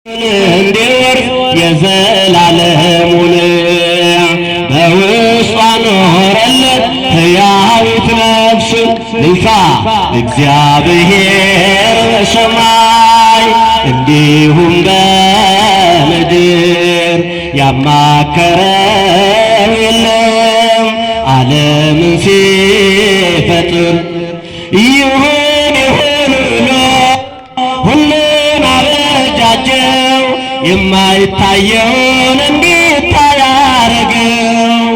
እንዲወርስ የዘላለሙን በውስጧ ኖረለት ሕያዊት ነፍስ ልልታ እግዚአብሔር በሰማይ እንዲሁም በምድር ያማከረው የለም ዓለምን ሲፈጥር ይሁን ይሁን ብሎ ሁሉን አበጃጀው የማይታየውን እንዲታይ አረገው።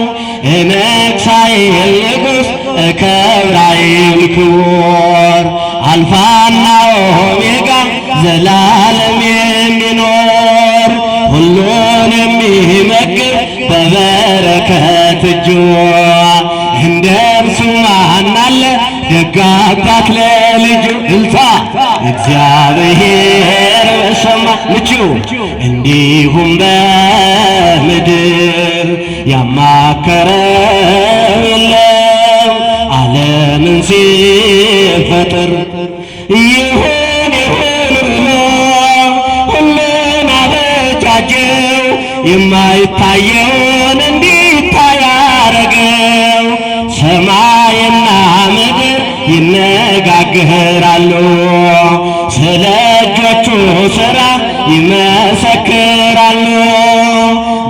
እነግሣኤል ንጉሥ እከብራኤል ክቡር አልፋና ኦሜጋ ዘላለም የሚኖር ሁሉን የሚመግብ በበረከት እጁ እንደ እርሱ ማን አለ ደግ አባት ለልጁ እልልታ እግዚአብሔር በሰማይ ምቹ እንዲሁም በምድር ያማከረው የለም ዓለምን ሲፈጥር ይሁን ይሁን ብሎ ሁሉን አበጃጀው የማይታየውን እንዲታይ አረገው። ሰማይና ምድር ይነጋገራሉ ስለ እጆቹ ሥራ ይመሰክራሉ።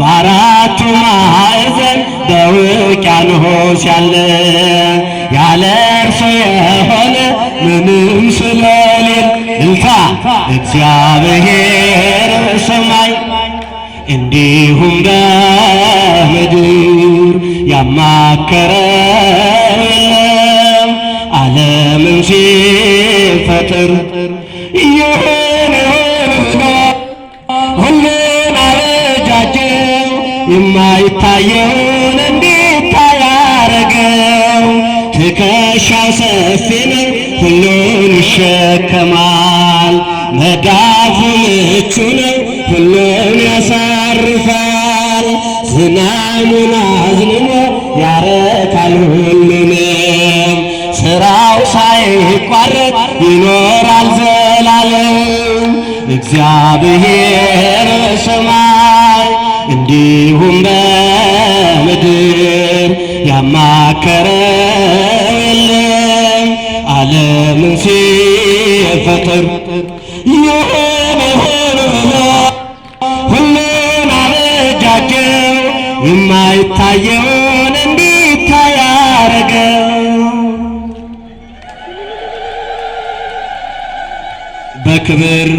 በአራቱ ማዕዘን በውቅያኖስ ያለ ያለ እርሱ የሆነ ምንም ስለሌለ እልልታ እግዚአብሔር በሰማይ እንዲሁም በምድር ያማከረው የለም ዓለምን ሲፈጥር ይሁን ይሁን ብሎ ሁሉን አበጃጀው የማይታየውን እንዲታይ አረገው። ትከሻው ሰፊ ነው ሁሉን ይሸከማል። መዳፉ ምቹ ነው ሁሉን ያሳርፋል። ዝናሙን አዝንሞ ያረካል ሁሉንም ሥራው ሳይቋረጥ ይኖራል ዘላለም። እግዚአብሔር በሰማይ እንዲሁም በምድር ያማከረው የለም ዓለምን ሲፈጥር ይሁን ይሁን ብሎ ሁሉን አበጃጀው የማይታየውን እንዲታይ አረገው። በክብር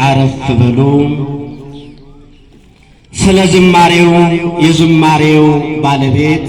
አረፍ በሉ። ስለ ዝማሬው የዝማሬው ባለቤት